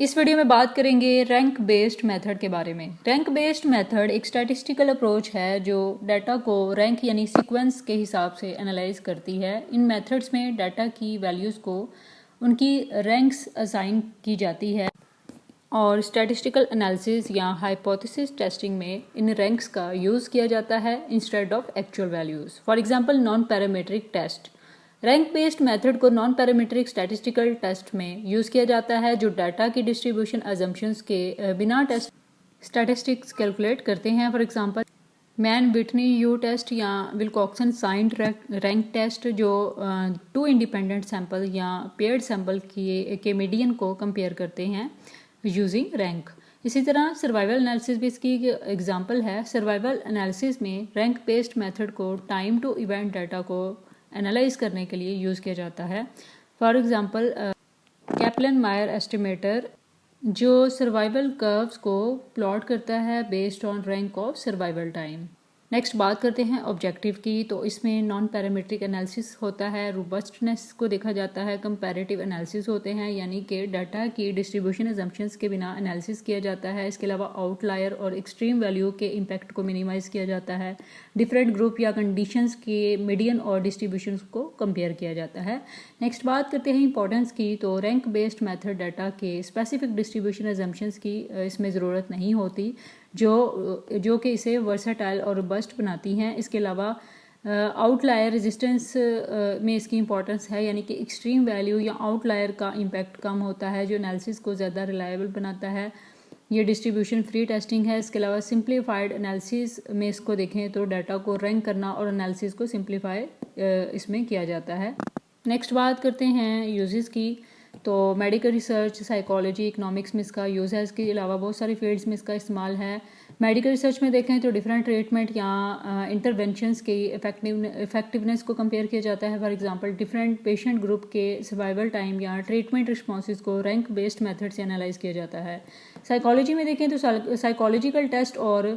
इस वीडियो में बात करेंगे रैंक बेस्ड मेथड के बारे में। रैंक बेस्ड मेथड एक स्टैटिस्टिकल अप्रोच है जो डाटा को रैंक यानी सीक्वेंस के हिसाब से एनालाइज करती है। इन मेथड्स में डाटा की वैल्यूज़ को उनकी रैंक्स असाइन की जाती है और स्टैटिस्टिकल एनालिसिस या हाइपोथेसिस टेस्टिंग में इन रैंक्स का यूज़ किया जाता है instead of actual values. For example non parametric test. Rank based method को नॉन पैरामीट्रिक स्टैटिस्टिकल टेस्ट में यूज़ किया जाता है जो डाटा की डिस्ट्रीब्यूशन अजम्पशंस के बिना टेस्ट स्टैटिस्टिक्स कैलकुलेट करते हैं। For example Mann Whitney U test या विल्कॉक्सन साइंड रैंक टेस्ट जो टू इंडिपेंडेंट सैंपल या पेयर्ड सैंपल के मीडियन को कंपेयर करते हैं यूजिंग रैंक। इसी तरह सर्वाइवल एनालिसिस भी इसकी एग्जांपल है। सर्वाइवल एनालिसिस में रैंक बेस्ड मेथड को टाइम टू इवेंट डाटा को एनालाइज करने के लिए यूज़ किया जाता है। फॉर एग्जांपल कैपलन मायर एस्टिमेटर जो सर्वाइवल कर्व्स को प्लॉट करता है based on rank of survival time. Next बात करते हैं ऑब्जेक्टिव की। तो इसमें नॉन पैरामीट्रिक एनालिसिस होता है, रोबस्टनेस को देखा जाता है, कंपैरेटिव एनालिसिस होते हैं यानी कि डाटा की डिस्ट्रीब्यूशन अजम्पशंस के बिना एनालिसिस किया जाता है। इसके अलावा आउटलायर और एक्सट्रीम वैल्यू के इम्पैक्ट को मिनिमाइज किया जाता है। डिफरेंट ग्रुप या कंडीशंस के मीडियन और डिस्ट्रीब्यूशन को कंपेयर किया जाता है। नेक्स्ट बात करते हैं इंपॉर्टेंस की। तो रैंक बेस्ड मेथड डाटा के स्पेसिफिक डिस्ट्रीब्यूशन अजम्पशंस की इसमें ज़रूरत नहीं होती जो कि इसे वर्सेटाइल और रोबस्ट बनाती हैं। इसके अलावा आउटलायर रेजिस्टेंस में इसकी इंपॉर्टेंस है यानी कि एक्सट्रीम वैल्यू या आउटलायर का इम्पैक्ट कम होता है जो एनालिसिस को ज़्यादा रिलायबल बनाता है। ये डिस्ट्रीब्यूशन फ्री टेस्टिंग है। इसके अलावा सिंप्लीफाइड एनालिसिस में इसको देखें तो डाटा को रैंक करना और एनालिसिस को सिंप्लीफाई इसमें किया जाता है। नेक्स्ट बात करते हैं यूजेस की। तो मेडिकल रिसर्च, साइकोलॉजी, इकोनॉमिक्स में इसका यूज़ है। इसके अलावा बहुत सारी फील्ड्स में इसका इस्तेमाल है। मेडिकल रिसर्च में देखें तो डिफरेंट ट्रीटमेंट या इंटरवेंशंस की इफेक्टिवनेस को कंपेयर किया जाता है। For example different patient group के सर्वाइवल टाइम या ट्रीटमेंट रिस्पॉन्सेज को रैंक बेस्ड मेथड से एनालाइज किया जाता है। साइकोलॉजी में देखें तो साइकोलॉजिकल टेस्ट और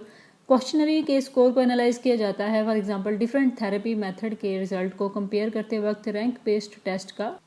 क्वेश्चनरी के स्कोर को एनालाइज किया जाता है। For example different therapy method के रिजल्ट को कंपेयर करते वक्त रैंक बेस्ड टेस्ट का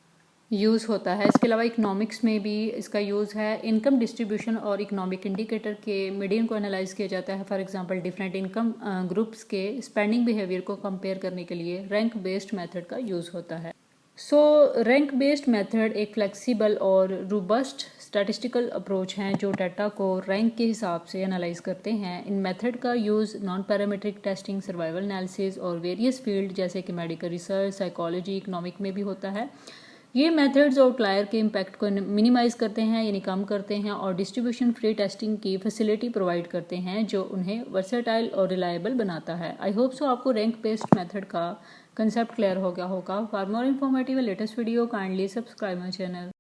यूज़ होता है। इसके अलावा इकोनॉमिक्स में भी इसका यूज़ है। इनकम डिस्ट्रीब्यूशन और इकोनॉमिक इंडिकेटर के मीडियन को एनालाइज किया जाता है। For example different income groups के स्पेंडिंग बिहेवियर को कंपेयर करने के लिए रैंक बेस्ड मेथड का यूज़ होता है। सो रैंक बेस्ड मेथड एक फ्लेक्सिबल और रोबस्ट स्टैटिस्टिकल अप्रोच हैं जो डाटा को रैंक के हिसाब से एनालाइज करते हैं। इन मेथड का use non parametric testing, survival analysis और वेरियस फील्ड जैसे कि मेडिकल रिसर्च, साइकोलॉजी, इकोनॉमिक में भी होता है। ये मेथड्स आउटलायर के इम्पैक्ट को मिनिमाइज करते हैं यानी कम करते हैं और डिस्ट्रीब्यूशन फ्री टेस्टिंग की फैसिलिटी प्रोवाइड करते हैं जो उन्हें वर्सेटाइल और रिलायबल बनाता है। आई होप सो आपको रैंक बेस्ड मेथड का कंसेप्ट क्लियर हो गया होगा। For more informative latest video kindly subscribe my channel.